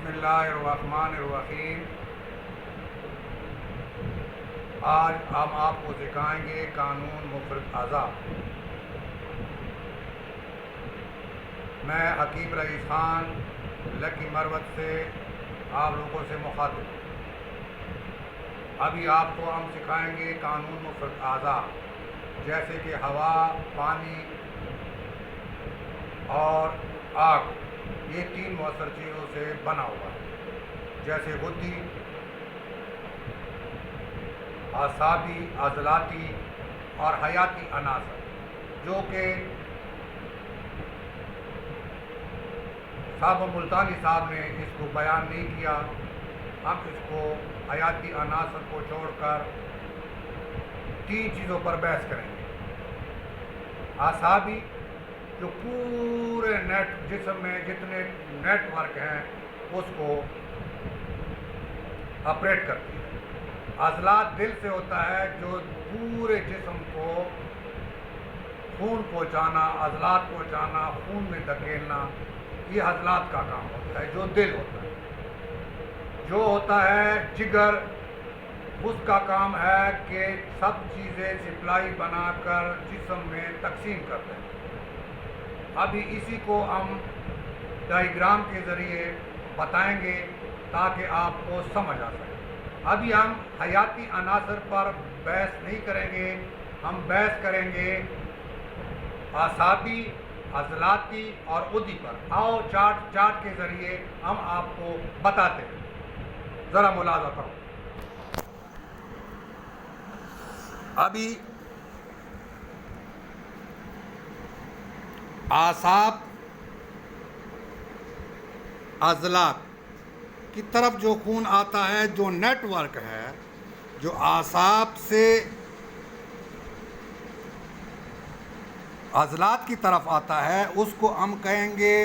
بسم اللہ الرحمن الرحیم۔ آج ہم آپ کو سکھائیں گے قانون مفرد اعضاء۔ میں حکیم رئیس خان لکی مروت سے آپ لوگوں سے مخاطب ہوں۔ ابھی آپ کو ہم سکھائیں گے قانون مفرد اعضاء، جیسے کہ ہوا، پانی اور آگ، یہ تین مؤثر چیزوں سے بنا ہوا ہے، جیسے غدی، اعصابی، عضلاتی اور حیاتی عناصر، جو کہ صاحب ملتانی صاحب نے اس کو بیان نہیں کیا۔ ہم اس کو حیاتی عناصر کو چھوڑ کر تین چیزوں پر بحث کریں گے۔ اعصابی، جو پورے جسم میں جتنے نیٹ ورک ہیں اس کو آپریٹ کرتی ہے۔ عضلات دل سے ہوتا ہے، جو پورے جسم کو خون پہنچانا، عضلات پہنچانا، خون میں دھکیلنا، یہ عضلات کا کام ہوتا ہے، جو دل ہوتا ہے۔ جو ہوتا ہے جگر، اس کا کام ہے کہ سب چیزیں سپلائی بنا کر جسم میں تقسیم کرتے ہیں۔ ابھی اسی کو ہم ڈائیگرام کے ذریعے بتائیں گے تاکہ آپ کو سمجھ آ سکے۔ ابھی ہم حیاتی عناصر پر بحث نہیں کریں گے، ہم بحث کریں گے اعصابی، عضلاتی اور غدی پر۔ آؤ چارٹ کے ذریعے ہم آپ کو بتاتے ہیں، ذرا ملاحظہ کرو۔ ابھی اعصاب، عضلات کی طرف جو خون آتا ہے، جو نیٹ ورک ہے، جو اعصاب سے عضلات کی طرف آتا ہے، اس کو ہم کہیں گے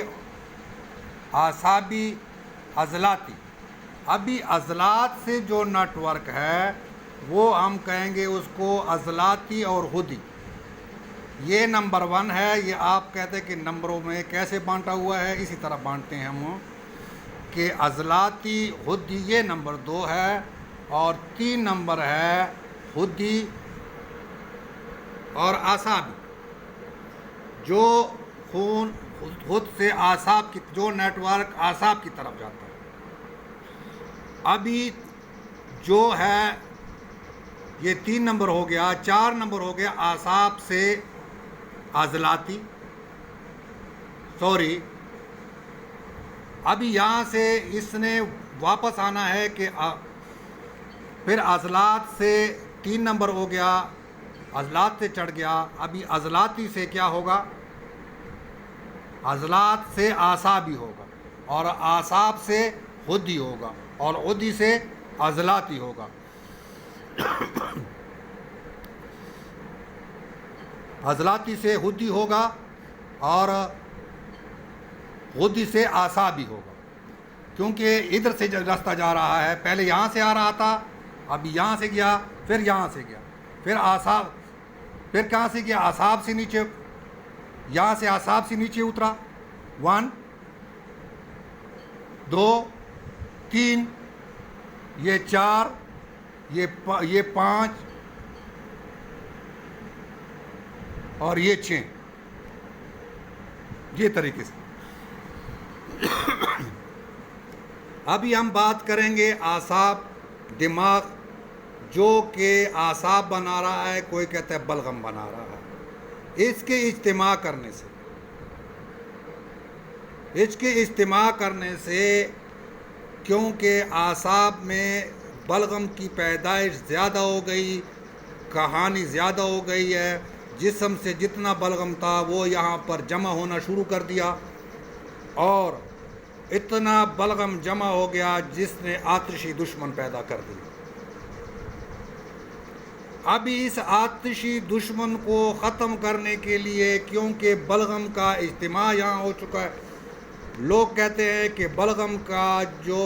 اعصابی، عضلاتی۔ ابھی عضلات سے جو نیٹ ورک ہے وہ ہم کہیں گے اس کو عضلاتی اور غدی۔ یہ نمبر 1 ہے۔ یہ آپ کہتے ہیں کہ نمبروں میں کیسے بانٹا ہوا ہے، اسی طرح بانٹتے ہیں ہم کہ عضلاتی، غدی، یہ نمبر 2 ہے، اور 3 نمبر ہے غدی اور اعصابی، جو خون خود سے اعصاب کی، جو نیٹ ورک اعصاب کی طرف جاتا ہے۔ ابھی جو ہے یہ 3 نمبر ہو گیا، 4 نمبر ہو گیا اعصاب سے عضلاتی، ابھی یہاں سے اس نے واپس آنا ہے کہ پھر عضلات سے 3 نمبر ہو گیا، عضلات سے چڑھ گیا۔ ابھی عضلاتی سے کیا ہوگا؟ عضلات سے اعصابی ہوگا، اور اعصاب سے غدی ہوگا، اور غدی سے عضلاتی ہوگا۔ عضلاتی سے غدی ہوگا اور غدی سے اعصابی ہوگا، کیونکہ ادھر سے راستہ جا رہا ہے، پہلے یہاں سے آ رہا تھا، ابھی یہاں سے گیا، پھر یہاں سے گیا، پھر اعصاب، پھر کہاں سے گیا؟ اعصاب سے نیچے، یہاں سے اعصاب سے نیچے اترا، 1 2 3، یہ 4، یہ 5 اور یہ 6، یہ طریقے سے۔ ابھی ہم بات کریں گے اعصاب، دماغ، جو کہ اعصاب بنا رہا ہے، کوئی کہتا ہے بلغم بنا رہا ہے۔ اس کے اجتماع کرنے سے کیونکہ اعصاب میں بلغم کی پیدائش زیادہ ہو گئی، کہانی زیادہ ہو گئی ہے، جسم سے جتنا بلغم تھا وہ یہاں پر جمع ہونا شروع کر دیا، اور اتنا بلغم جمع ہو گیا جس نے آتشی دشمن پیدا کر دی۔ ابھی اس آتشی دشمن کو ختم کرنے کے لیے، کیونکہ بلغم کا اجتماع یہاں ہو چکا ہے، لوگ کہتے ہیں کہ بلغم کا جو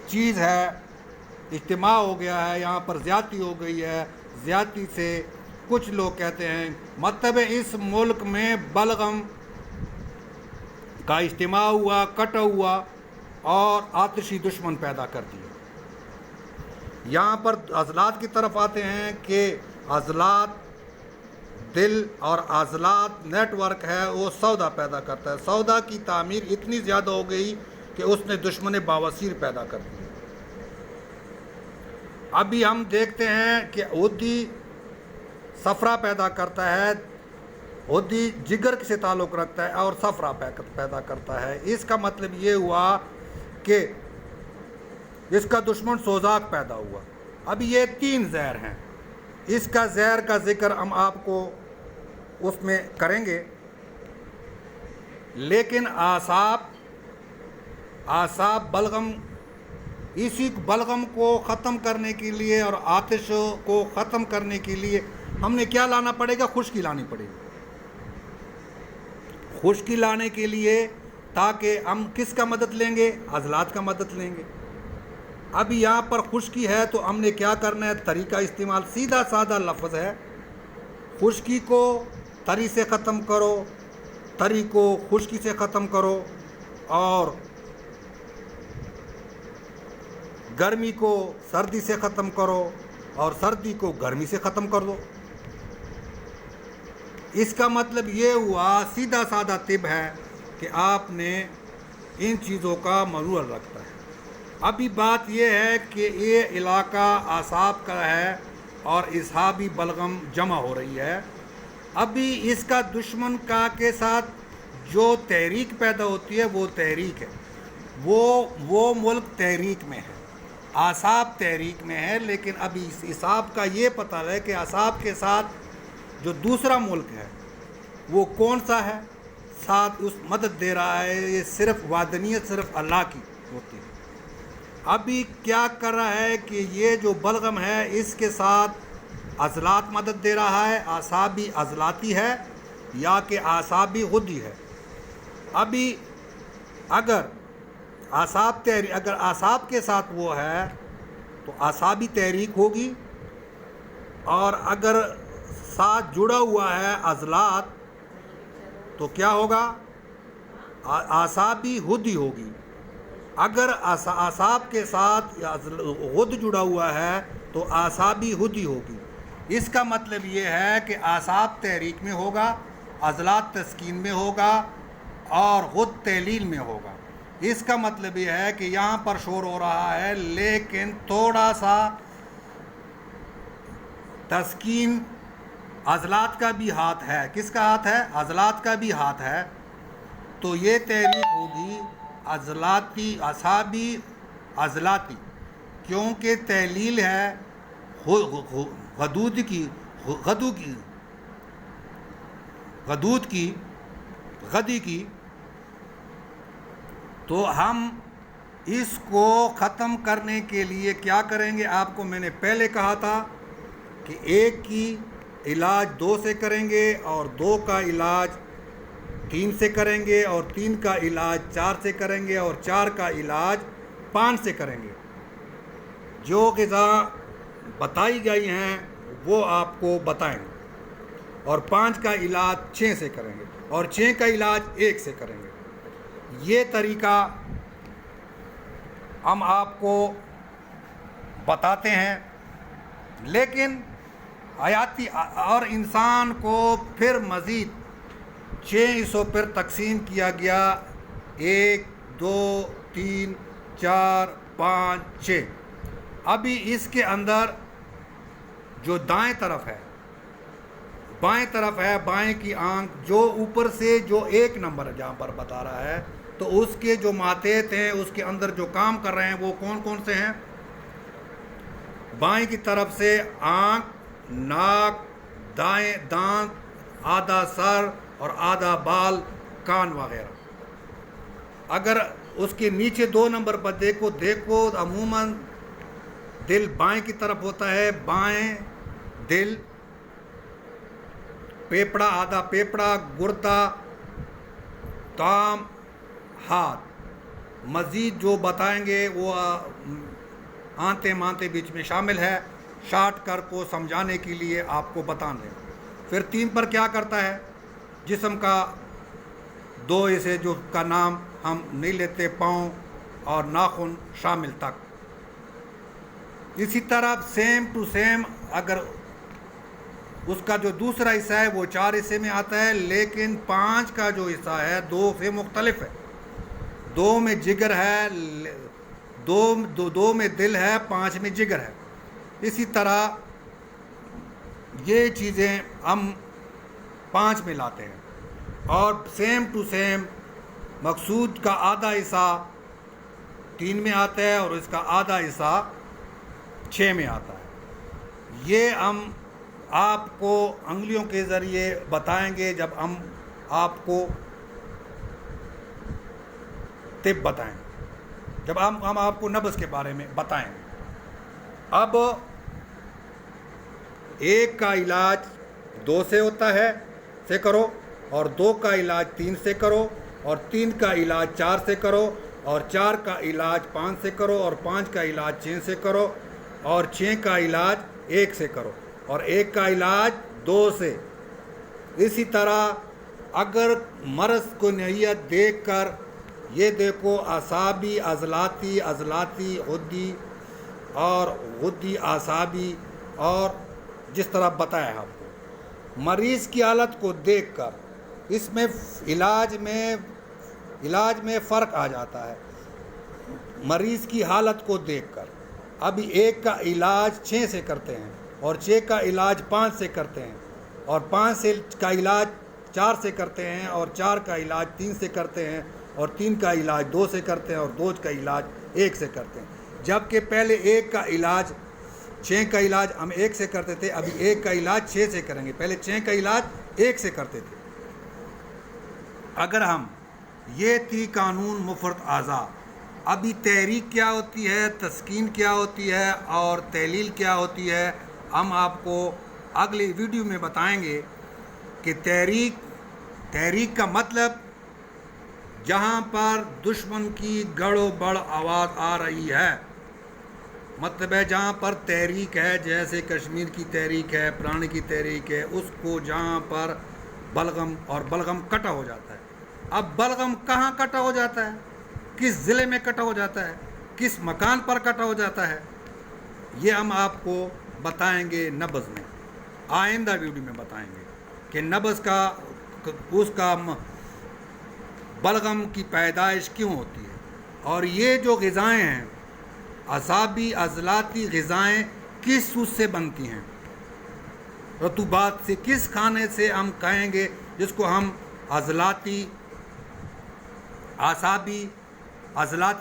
چیز ہے اجتماع ہو گیا ہے، یہاں پر زیادتی ہو گئی ہے۔ زیادتی سے کچھ لوگ کہتے ہیں، مطلب اس ملک میں بلغم کا اجتماع ہوا، کٹا ہوا اور آتشی دشمن پیدا کر دیا۔ یہاں پر عضلات کی طرف آتے ہیں کہ عضلات دل اور عضلات نیٹ ورک ہے، وہ سودا پیدا کرتا ہے۔ سودا کی تعمیر اتنی زیادہ ہو گئی کہ اس نے دشمن بواسیر پیدا کر دی۔ ابھی ہم دیکھتے ہیں کہ عدی صفرا پیدا کرتا ہے، عدی جگر سے تعلق رکھتا ہے اور صفرا پیدا کرتا ہے۔ اس کا مطلب یہ ہوا کہ اس کا دشمن سوزاک پیدا ہوا۔ اب یہ 3 زہر ہیں، اس کا زہر کا ذکر ہم آپ کو اس میں کریں گے، لیکن اعصاب بلغم، اسی بلغم کو ختم کرنے کے لیے اور آتش کو ختم کرنے کے لیے ہم نے کیا لانا پڑے گا؟ خشکی لانی پڑے گی۔ خشکی لانے کے لیے تاکہ ہم کس کا مدد لیں گے؟ عضلات کا مدد لیں گے۔ اب یہاں پر خشکی ہے تو ہم نے کیا کرنا ہے؟ طریقہ استعمال، سیدھا سادہ لفظ ہے، خشکی کو تری سے ختم کرو، تری کو خشکی سے ختم کرو، اور گرمی کو سردی سے ختم کرو، اور سردی کو گرمی سے ختم کر دو۔ اس کا مطلب یہ ہوا، سیدھا سادہ طب ہے کہ آپ نے ان چیزوں کا مرور رکھتا ہے۔ ابھی بات یہ ہے کہ یہ علاقہ اعصاب کا ہے اور اصحابی بلغم جمع ہو رہی ہے۔ ابھی اس کا دشمن کا کے ساتھ جو تحریک پیدا ہوتی ہے وہ تحریک ہے، وہ ملک تحریک میں ہے، اعصاب تحریک میں ہے، لیکن ابھی اس اعصاب کا یہ پتہ ہے کہ اعصاب کے ساتھ جو دوسرا ملک ہے وہ کون سا ہے، ساتھ اس مدد دے رہا ہے۔ یہ صرف وحدانیت صرف اللہ کی ہوتی ہے۔ ابھی کیا کر رہا ہے کہ یہ جو بلغم ہے اس کے ساتھ عضلات مدد دے رہا ہے، اعصابی عضلاتی ہے یا کہ اعصابی غدی ہے۔ ابھی اگر اعصاب کے ساتھ وہ ہے تو اعصابی تحریک ہوگی، اور اگر ساتھ جڑا ہوا ہے عضلات تو کیا ہوگا؟ اعصابی غدی ہوگی۔ اگر اعصاب کے ساتھ غد جڑا ہوا ہے تو اعصابی غدی ہوگی۔ اس کا مطلب یہ ہے کہ اعصاب تحریک میں ہوگا، عضلات تسکین میں ہوگا اور غد تحلیل میں ہوگا۔ اس کا مطلب یہ ہے کہ یہاں پر شور ہو رہا ہے، لیکن تھوڑا سا تسکین عضلات کا بھی ہاتھ ہے۔ کس کا ہاتھ ہے؟ عضلات کا بھی ہاتھ ہے۔ تو یہ تحریک ہوگی عضلاتی، اعصابی عضلاتی، کیونکہ تحلیل ہے غدود کی، غدی کی۔ تو ہم اس کو ختم کرنے کے لیے کیا کریں گے؟ آپ کو میں نے پہلے کہا تھا کہ 1 کی علاج 2 سے کریں گے، اور 2 کا علاج 3 سے کریں گے، اور 3 کا علاج 4 سے کریں گے، اور 4 کا علاج 5 سے کریں گے۔ جو غذا بتائی گئی ہیں وہ آپ کو بتائیں گے، اور 5 کا علاج 6 سے کریں گے، اور 6 کا علاج 1 سے کریں گے۔ یہ طریقہ ہم آپ کو بتاتے ہیں، لیکن حیاتی اور انسان کو پھر مزید 6 حصوں پر تقسیم کیا گیا، 1 2 3 4 5 6۔ ابھی اس کے اندر جو دائیں طرف ہے، بائیں طرف ہے، بائیں کی آنکھ جو اوپر سے جو 1 نمبر جہاں پر بتا رہا ہے، تو اس کے جو ماتحت ہیں، اس کے اندر جو کام کر رہے ہیں وہ کون کون سے ہیں؟ بائیں کی طرف سے آنکھ، ناک، دائیں دانت، آدھا سر اور آدھا بال، کان وغیرہ۔ اگر اس کے نیچے 2 نمبر پر دیکھو عموماً دل بائیں کی طرف ہوتا ہے، بائیں دل، پیپڑا، آدھا پیپڑا، گردہ، کام، ہاتھ۔ مزید جو بتائیں گے وہ آنتے مانتے بیچ میں شامل ہے، شارٹ کر کو سمجھانے کے لیے آپ کو بتا دیں۔ پھر 3 پر کیا کرتا ہے؟ جسم کا دو ایسے جو کا نام ہم نہیں لیتے، پاؤں اور ناخن شامل تک۔ اسی طرح سیم ٹو سیم اگر اس کا جو دوسرا حصہ ہے وہ 4 حصے میں آتا ہے، لیکن 5 کا جو حصہ ہے 2 سے مختلف ہے۔ 2 میں جگر ہے، 2 میں دل ہے، 5 میں جگر ہے۔ اسی طرح یہ چیزیں ہم 5 میں لاتے ہیں، اور سیم ٹو سیم مقصود کا آدھا حصہ 3 میں آتا ہے اور اس کا آدھا حصہ 6 میں آتا ہے۔ یہ ہم آپ کو انگلیوں کے ذریعے بتائیں گے جب ہم آپ کو طب بتائیں گے، جب ہم آپ کو نبض کے بارے میں بتائیں گے۔ اب 1 کا علاج 2 سے ہوتا ہے، سے کرو، اور 2 کا علاج 3 سے کرو، اور 3 کا علاج 4 سے کرو، اور 4 کا علاج 5 سے کرو، اور 5 کا علاج 6 سے کرو، اور 6 کا علاج 1 سے کرو، اور 1 کا علاج 2 سے۔ اسی طرح اگر مرض کو نوعیت دیکھ کر یہ دیکھو اعصابی، عضلاتی، غدی اور غدی اعصابی، اور جس طرح بتایا آپ کو مریض کی حالت کو دیکھ کر اس میں علاج میں فرق آ جاتا ہے مریض کی حالت کو دیکھ کر۔ ابھی 1 کا علاج 6 سے کرتے ہیں، اور 6 کا علاج 5 سے کرتے ہیں، اور 5 کا علاج 4 سے کرتے ہیں، اور 4 کا علاج 3 سے کرتے ہیں، اور 3 کا علاج 2 سے کرتے ہیں، اور 2 کا علاج 1 سے کرتے ہیں۔ جبکہ پہلے 1 کا علاج 6 کا علاج ہم 1 سے کرتے تھے، ابھی 1 کا علاج 6 سے کریں گے، پہلے 6 کا علاج 1 سے کرتے تھے۔ اگر ہم یہ تھی قانون مفرد اعضاء، ابھی تحریک کیا ہوتی ہے، تسکین کیا ہوتی ہے، اور تحلیل کیا ہوتی ہے، ہم آپ کو اگلی ویڈیو میں بتائیں گے کہ تحریک کا مطلب جہاں پر دشمن کی گڑ و بڑ آواز آ رہی ہے، مطلب ہے جہاں پر تحریک ہے، جیسے کشمیر کی تحریک ہے، پرانے کی تحریک ہے، اس کو جہاں پر بلغم، اور بلغم کٹا ہو جاتا ہے۔ اب بلغم کہاں کٹا ہو جاتا ہے، کس ضلع میں کٹا ہو جاتا ہے، کس مکان پر کٹا ہو جاتا ہے، یہ ہم آپ کو بتائیں گے نبض میں، آئندہ ویڈیو میں بتائیں گے کہ نبض کا اس کا بلغم کی پیدائش کیوں ہوتی ہے، اور یہ جو غذائیں ہیں اعصابی عضلاتی غذائیں کس چیز سے بنتی ہیں، رطوبات سے، کس کھانے سے ہم کہیں گے جس کو ہم عضلاتی، اعصابی، عضلاتی